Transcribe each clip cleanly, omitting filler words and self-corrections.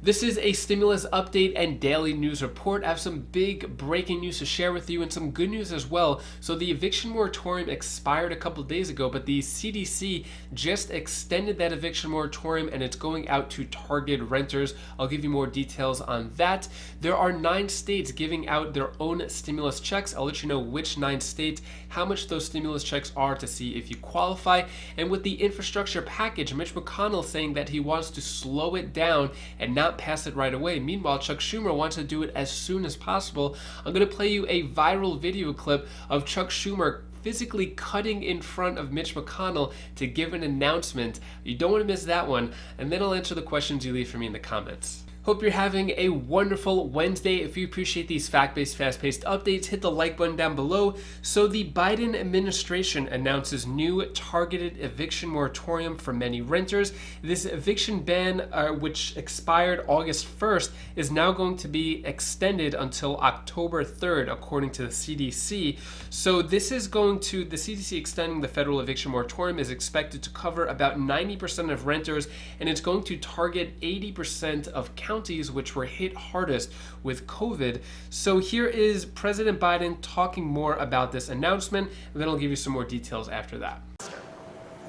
This is a stimulus update and daily news report. I have some big breaking news to share with you and some good news as well. So the eviction moratorium expired a couple days ago, but the CDC just extended that eviction moratorium and it's going out to target renters. I'll give you more details on that. There are 9 states giving out their own stimulus checks. I'll let you know which 9 states, how much those stimulus checks are to see if you qualify. And with the infrastructure package, Mitch McConnell saying that he wants to slow it down and not pass it right away. Meanwhile, Chuck Schumer wants to do it as soon as possible. I'm going to play you a viral video clip of Chuck Schumer physically cutting in front of Mitch McConnell to give an announcement. You don't want to miss that one. And then I'll answer the questions you leave for me in the comments. Hope you're having a wonderful Wednesday. If you appreciate these fact-based, fast-paced updates, hit the like button down below. So the Biden administration announces new targeted eviction moratorium for many renters. This eviction ban, which expired August 1st, is now going to be extended until October 3rd, according to the CDC. So this is going to, the CDC extending the federal eviction moratorium is expected to cover about 90% of renters, and it's going to target 80% of counties which were hit hardest with COVID. So here is President Biden talking more about this announcement, and then I'll give you some more details after that.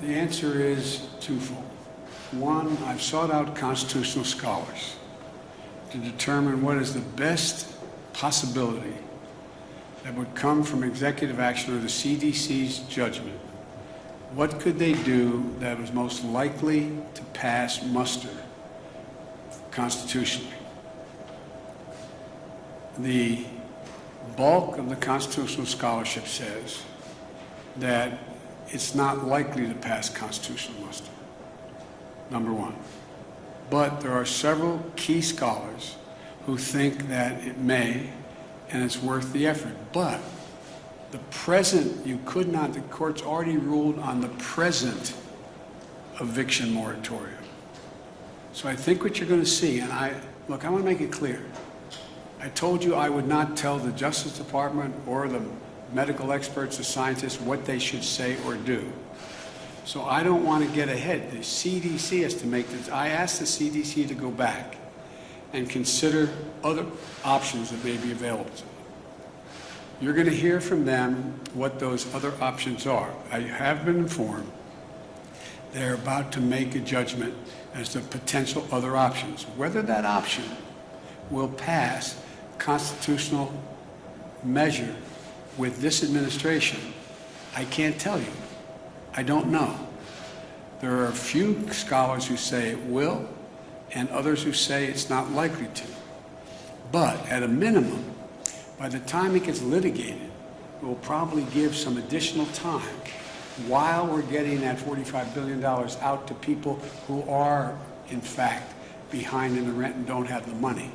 The answer is twofold. One, I've sought out constitutional scholars to determine what is the best possibility that would come from executive action or the CDC's judgment. What could they do that was most likely to pass muster constitutionally? The bulk of the constitutional scholarship says that it's not likely to pass constitutional muster, number one. But there are several key scholars who think that it may, and it's worth the effort. But the present, the court's already ruled on the present eviction moratorium. So I think what you're going to see, and I want to make it clear. I told you I would not tell the Justice Department or the medical experts or scientists what they should say or do. So I don't want to get ahead. The CDC has to make this. I asked the CDC to go back and consider other options that may be available to them. You're going to hear from them what those other options are. I have been informed they're about to make a judgment as to potential other options. Whether that option will pass constitutional measure with this administration, I can't tell you. I don't know. There are a few scholars who say it will, and others who say it's not likely to. But at a minimum, by the time it gets litigated, it will probably give some additional time while we're getting that $45 billion out to people who are, in fact, behind in the rent and don't have the money.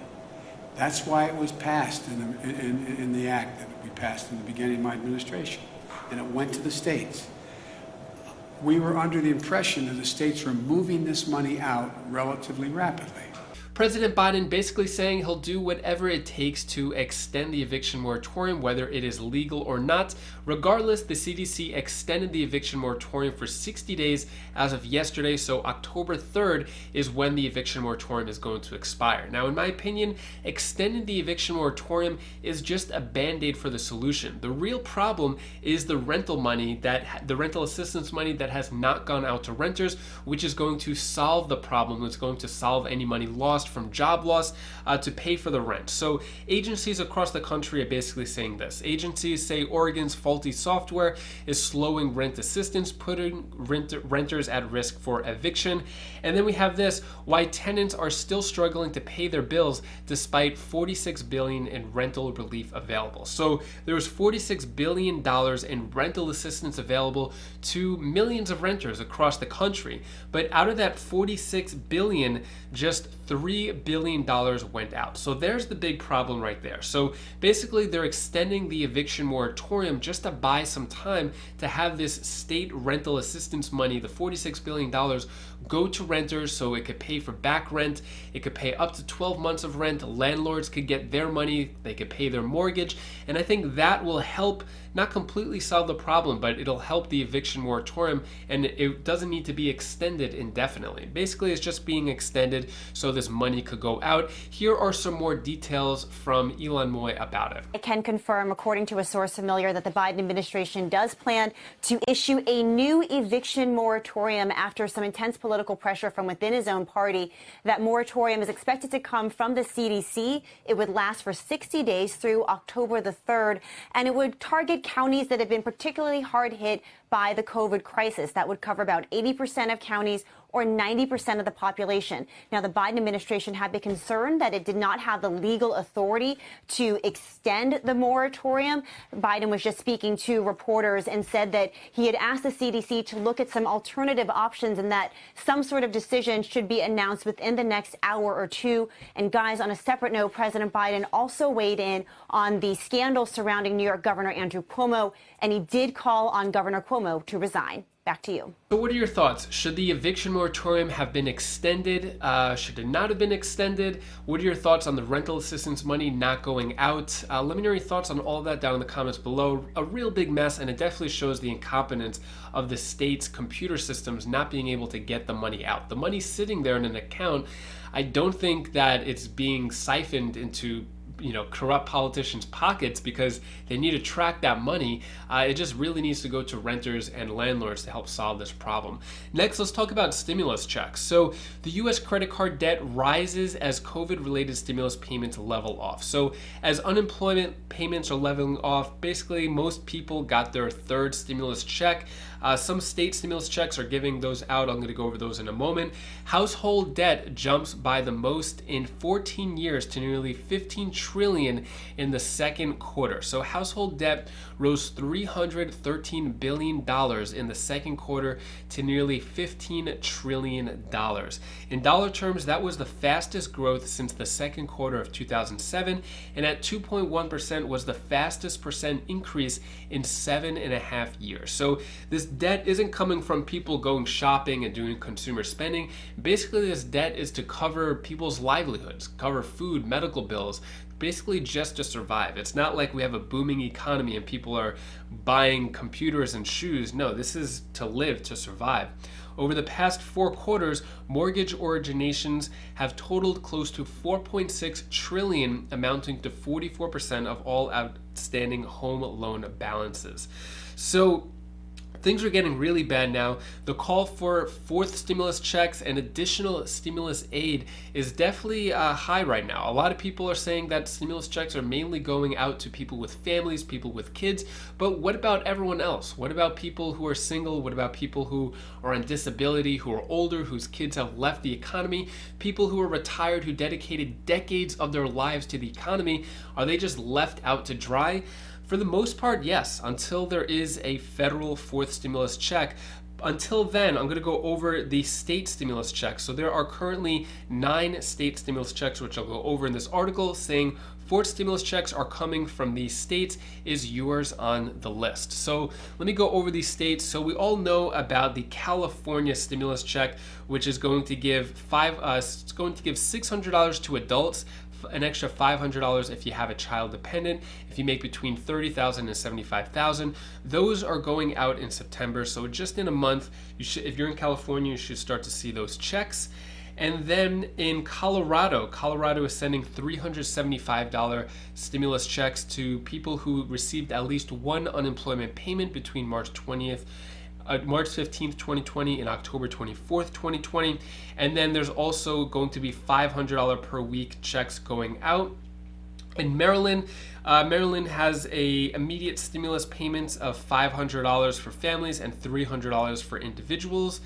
That's why it was passed in the act that we passed in the beginning of my administration, and it went to the states. We were under the impression that the states were moving this money out relatively rapidly. President Biden basically saying he'll do whatever it takes to extend the eviction moratorium, whether it is legal or not. Regardless, the CDC extended the eviction moratorium for 60 days as of yesterday, so October 3rd is when the eviction moratorium is going to expire. Now, in my opinion, extending the eviction moratorium is just a band-aid for the solution. The real problem is the rental money, the rental assistance money that has not gone out to renters, which is going to solve the problem. It's going to solve any money lost from job loss to pay for the rent. So agencies across the country are basically saying this. Agencies say Oregon's faulty software is slowing rent assistance, putting renters at risk for eviction. And then we have this, why tenants are still struggling to pay their bills despite $46 billion in rental relief available. So there's $46 billion in rental assistance available to millions of renters across the country. But out of that $46 billion, just $3 billion went out. So there's the big problem right there. So basically they're extending the eviction moratorium just to buy some time to have this state rental assistance money, the $46 billion, go to renters so it could pay for back rent. It could pay up to 12 months of rent. Landlords could get their money. They could pay their mortgage. And I think that will help not completely solve the problem, but it'll help the eviction moratorium, and it doesn't need to be extended indefinitely. Basically, it's just being extended so this money money could go out. Here are some more details from Elon Moy about it. I can confirm, according to a source familiar, that the Biden administration does plan to issue a new eviction moratorium after some intense political pressure from within his own party. That moratorium is expected to come from the CDC. It would last for 60 days through October the 3rd, and it would target counties that have been particularly hard hit by the COVID crisis. That would cover about 80% of counties or 90% of the population. Now, the Biden administration had been concerned that it did not have the legal authority to extend the moratorium. Biden was just speaking to reporters and said that he had asked the CDC to look at some alternative options and that some sort of decision should be announced within the next hour or two. And guys, on a separate note, President Biden also weighed in on the scandal surrounding New York Governor Andrew Cuomo, and he did call on Governor Cuomo to resign. Back to you. So what are your thoughts? Should the eviction moratorium have been extended? Should it not have been extended? What are your thoughts on the rental assistance money not going out? Let me know your thoughts on all of that down in the comments below. A real big mess, and it definitely shows the incompetence of the state's computer systems not being able to get the money out. The money's sitting there in an account. I don't think that it's being siphoned into corrupt politicians' pockets because they need to track that money. It just really needs to go to renters and landlords to help solve this problem. Next, let's talk about stimulus checks. So the U.S. credit card debt rises as COVID-related stimulus payments level off. So as unemployment payments are leveling off, basically most people got their third stimulus check. Some state stimulus checks are giving those out. I'm going to go over those in a moment. Household debt jumps by the most in 14 years to nearly $15 trillion in the second quarter. So household debt rose $313 billion in the second quarter to nearly $15 trillion. In dollar terms, that was the fastest growth since the second quarter of 2007, and at 2.1% was the fastest percent increase in 7.5 years. So this debt isn't coming from people going shopping and doing consumer spending. Basically, this debt is to cover people's livelihoods, cover food, medical bills, basically just to survive. It's not like we have a booming economy and people are buying computers and shoes. No, this is to live, to survive. Over the past 4 quarters, mortgage originations have totaled close to $4.6 trillion, amounting to 44% of all outstanding home loan balances. So things are getting really bad now. The call for fourth stimulus checks and additional stimulus aid is definitely high right now. A lot of people are saying that stimulus checks are mainly going out to people with families, people with kids, but what about everyone else? What about people who are single? What about people who are on disability, who are older, whose kids have left the economy, people who are retired, who dedicated decades of their lives to the economy? Are they just left out to dry? For the most part, yes, until there is a federal fourth stimulus check. Until then, I'm going to go over the state stimulus checks. So there are currently 9 state stimulus checks, which I'll go over in this article, saying fourth stimulus checks are coming from these states. Is yours on the list? So let me go over these states. So we all know about the California stimulus check, which is going to give $600 to adults, an extra $500 if you have a child dependent, if you make between $30,000 and $75,000. Those are going out in September, so just in a month, if you're in California, you should start to see those checks. And then in Colorado is sending $375 stimulus checks to people who received at least one unemployment payment between March 15th, 2020 and October 24th, 2020. And then there's also going to be $500 per week checks going out. In Maryland, Maryland has a immediate stimulus payments of $500 for families and $300 for individuals.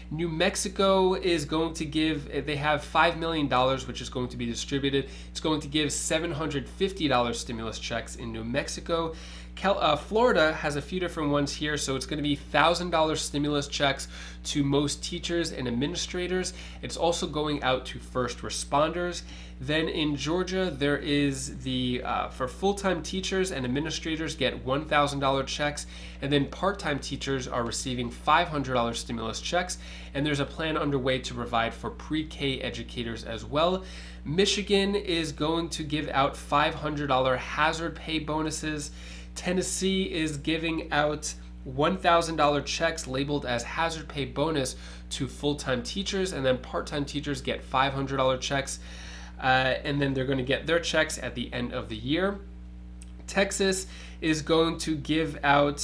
New Mexico is going to give, they have $5 million, which is going to be distributed. It's going to give $750 stimulus checks in New Mexico. Florida has a few different ones here, so it's going to be $1,000 stimulus checks to most teachers and administrators. It's also going out to first responders. Then in Georgia, there is for full-time teachers and administrators get $1,000 checks, and then part-time teachers are receiving $500 stimulus checks, and there's a plan underway to provide for pre-K educators as well. Michigan is going to give out $500 hazard pay bonuses. Tennessee is giving out $1,000 checks labeled as hazard pay bonus to full-time teachers, and then part-time teachers get $500 checks, and then they're going to get their checks at the end of the year. Texas is going to give out,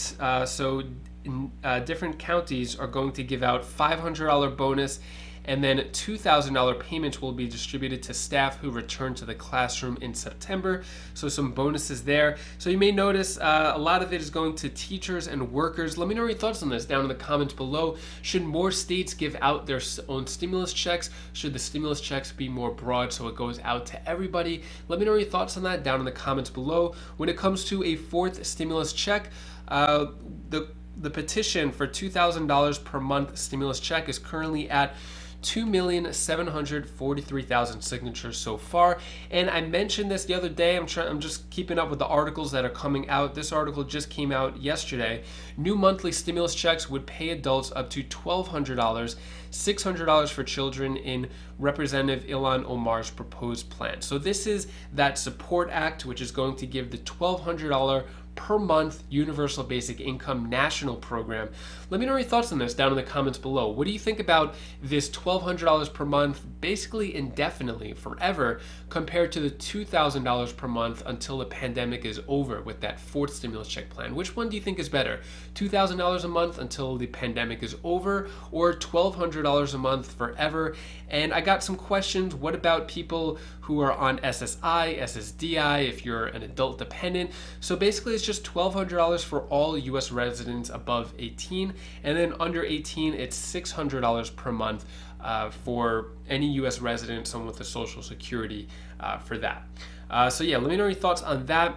different counties are going to give out $500 bonus, and then $2,000 payments will be distributed to staff who return to the classroom in September. So some bonuses there. So you may notice a lot of it is going to teachers and workers. Let me know your thoughts on this down in the comments below. Should more states give out their own stimulus checks? Should the stimulus checks be more broad so it goes out to everybody? Let me know your thoughts on that down in the comments below. When it comes to a fourth stimulus check, the petition for $2,000 per month stimulus check is currently at 2,743,000 signatures so far. And I mentioned this the other day. I'm just keeping up with the articles that are coming out. This article just came out yesterday. New monthly stimulus checks would pay adults up to $1,200, $600 for children in Representative Ilhan Omar's proposed plan. So this is that Support Act, which is going to give the $1,200 per month universal basic income national program. Let me know your thoughts on this down in the comments below. What do you think about this $1,200 per month, basically indefinitely, forever, compared to the $2,000 per month until the pandemic is over with that fourth stimulus check plan? Which one do you think is better? $2,000 a month until the pandemic is over, or $1,200 a month forever? And I got some questions. What about people who are on SSI, SSDI, if you're an adult dependent? So basically it's just $1,200 for all US residents above 18, and then under 18 it's $600 per month for any US resident, someone with a social security for that. So yeah, let me know your thoughts on that.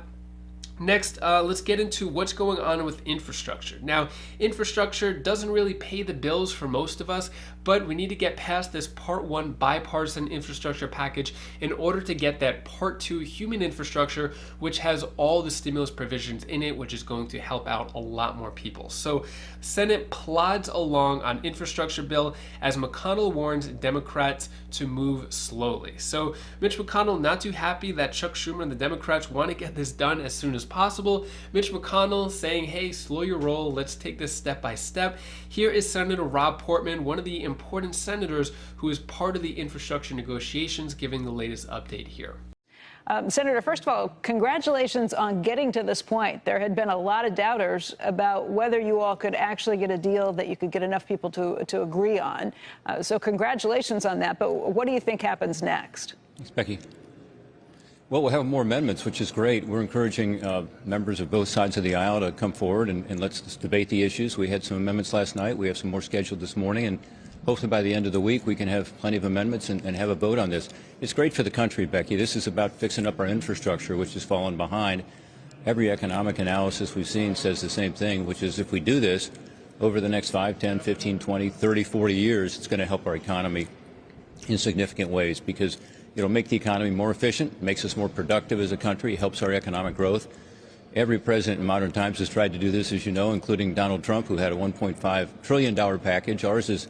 Next, let's get into what's going on with infrastructure. Now, infrastructure doesn't really pay the bills for most of us, but we need to get past this Part 1 bipartisan infrastructure package in order to get that Part 2 human infrastructure, which has all the stimulus provisions in it, which is going to help out a lot more people. So, Senate plods along on infrastructure bill as McConnell warns Democrats to move slowly. So, Mitch McConnell not too happy that Chuck Schumer and the Democrats want to get this done as soon as possible. Mitch McConnell saying, hey, slow your roll, let's take this step by step. Here is Senator Rob Portman, one of the important senators who is part of the infrastructure negotiations, giving the latest update here. Senator, first of all, congratulations on getting to this point. There had been a lot of doubters about whether you all could actually get a deal that you could get enough people to agree on. So congratulations on that. But what do you think happens next? Thanks, Becky. Well, we'll have more amendments, which is great. We're encouraging members of both sides of the aisle to come forward and let's debate the issues. We had some amendments last night. We have some more scheduled this morning. And hopefully by the end of the week, we can have plenty of amendments and have a vote on this. It's great for the country, Becky. This is about fixing up our infrastructure, which has fallen behind. Every economic analysis we've seen says the same thing, which is if we do this over the next 5, 10, 15, 20, 30, 40 years, it's going to help our economy in significant ways because it'll make the economy more efficient, makes us more productive as a country, helps our economic growth. Every president in modern times has tried to do this, as you know, including Donald Trump, who had a $1.5 trillion package. Ours is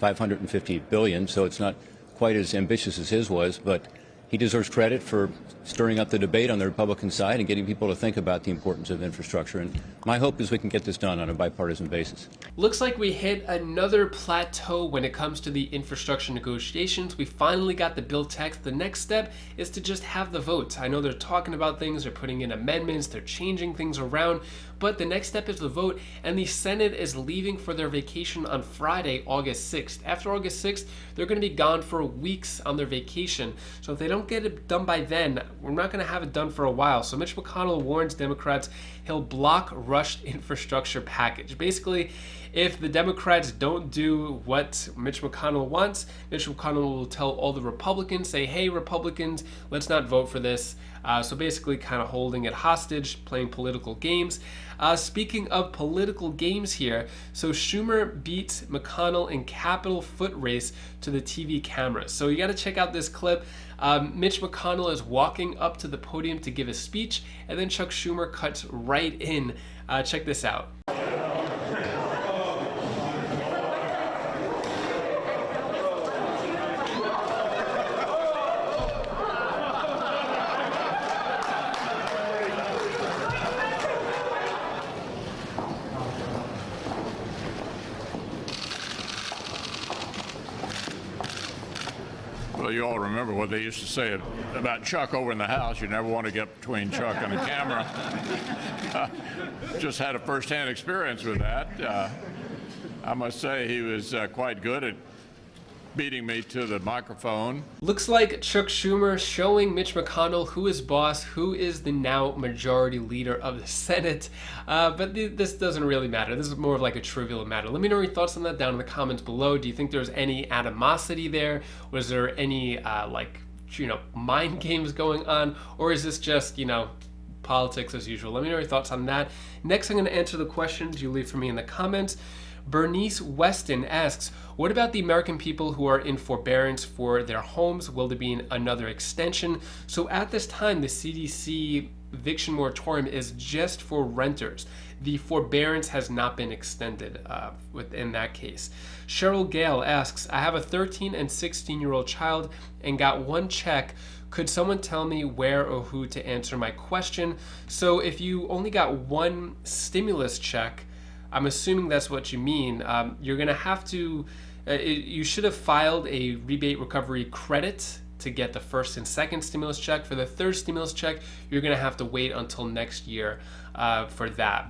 $550 billion, so it's not quite as ambitious as his was, but he deserves credit for stirring up the debate on the Republican side and getting people to think about the importance of infrastructure. And my hope is we can get this done on a bipartisan basis. Looks like we hit another plateau when it comes to the infrastructure negotiations. We finally got the bill text. The next step is to just have the votes. I know they're talking about things, they're putting in amendments, they're changing things around, but the next step is the vote, and the Senate is leaving for their vacation on Friday, August 6th. After August 6th, they're going to be gone for weeks on their vacation. So if they don't get it done by then, we're not going to have it done for a while. So Mitch McConnell warns Democrats he'll block rushed infrastructure package. Basically, if the Democrats don't do what Mitch McConnell wants, Mitch McConnell will tell all the Republicans, say, hey, Republicans, let's not vote for this. So basically kind of holding it hostage, playing political games. Speaking of political games here, so Schumer beats McConnell in Capitol foot race to the TV cameras. So you got to check out this clip. Mitch McConnell is walking up to the podium to give a speech, and then Chuck Schumer cuts right in. Check this out. you all remember what they used to say about Chuck over in the house. You never want to get between Chuck and the camera. Just had a first-hand experience with that. I must say he was quite good at beating me to the microphone. Looks like Chuck Schumer showing Mitch McConnell who is boss, who is the now majority leader of the Senate. But this doesn't really matter. This is more of like a trivial matter. Let me know your thoughts on that down in the comments below. Do you think there's any animosity there? Was there any mind games going on? Or is this just, politics as usual? Let me know your thoughts on that. Next, I'm going to answer the questions you leave for me in the comments. Bernice Weston asks, what about the American people who are in forbearance for their homes? Will there be another extension? So at this time, the CDC eviction moratorium is just for renters. The forbearance has not been extended within that case. Cheryl Gale asks, I have a 13 and 16-year-old child and got one check. Could someone tell me where or who to answer my question? So if you only got one stimulus check, I'm assuming that's what you mean. You're going to have to, you should have filed a rebate recovery credit to get the first and second stimulus check. For the third stimulus check, you're going to have to wait until next year for that.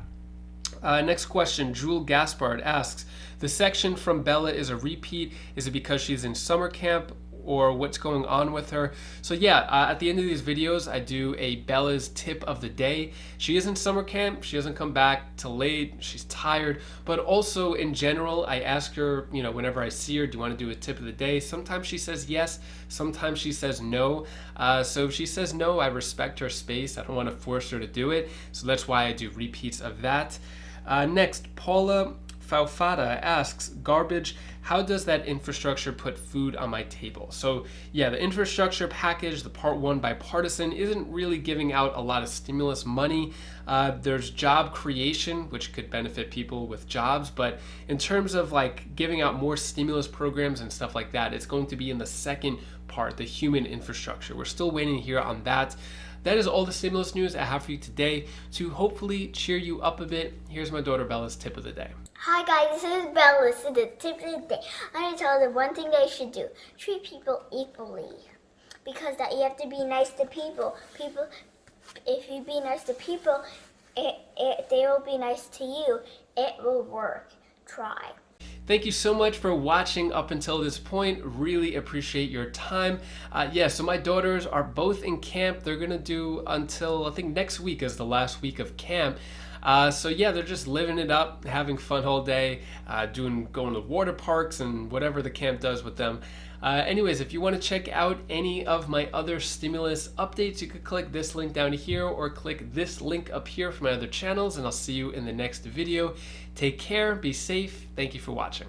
Next question, Jewel Gaspard asks, the section from Bella is a repeat. Is it because she's in summer camp? Or what's going on with her? So yeah, at the end of these videos, I do a Bella's tip of the day. She is in summer camp. She doesn't come back till late. She's tired. But also in general, I ask her, whenever I see her, do you want to do a tip of the day? Sometimes she says yes. Sometimes she says no. So if she says no, I respect her space. I don't want to force her to do it. So that's why I do repeats of that. Next, Paula Faufada asks, garbage, how does that infrastructure put food on my table? So yeah, the infrastructure package, the Part 1 bipartisan, isn't really giving out a lot of stimulus money. There's job creation, which could benefit people with jobs, but in terms of like giving out more stimulus programs and stuff like that, it's going to be in the second part, the human infrastructure. We're still waiting here on that. That is all the stimulus news I have for you today to hopefully cheer you up a bit. Here's my daughter Bella's tip of the day. Hi guys, this is Bella. This is the tip of the day. I'm going to tell them one thing they should do. Treat people equally. Because that you have to be nice to people. If you be nice to people, they will be nice to you. It will work. Try. Thank you so much for watching up until this point. Really appreciate your time. So my daughters are both in camp. They're gonna do until I think next week is the last week of camp. So yeah, they're just living it up, having fun all day, going to water parks and whatever the camp does with them. Anyways, if you want to check out any of my other stimulus updates, you could click this link down here or click this link up here for my other channels, and I'll see you in the next video. Take care, be safe. Thank you for watching.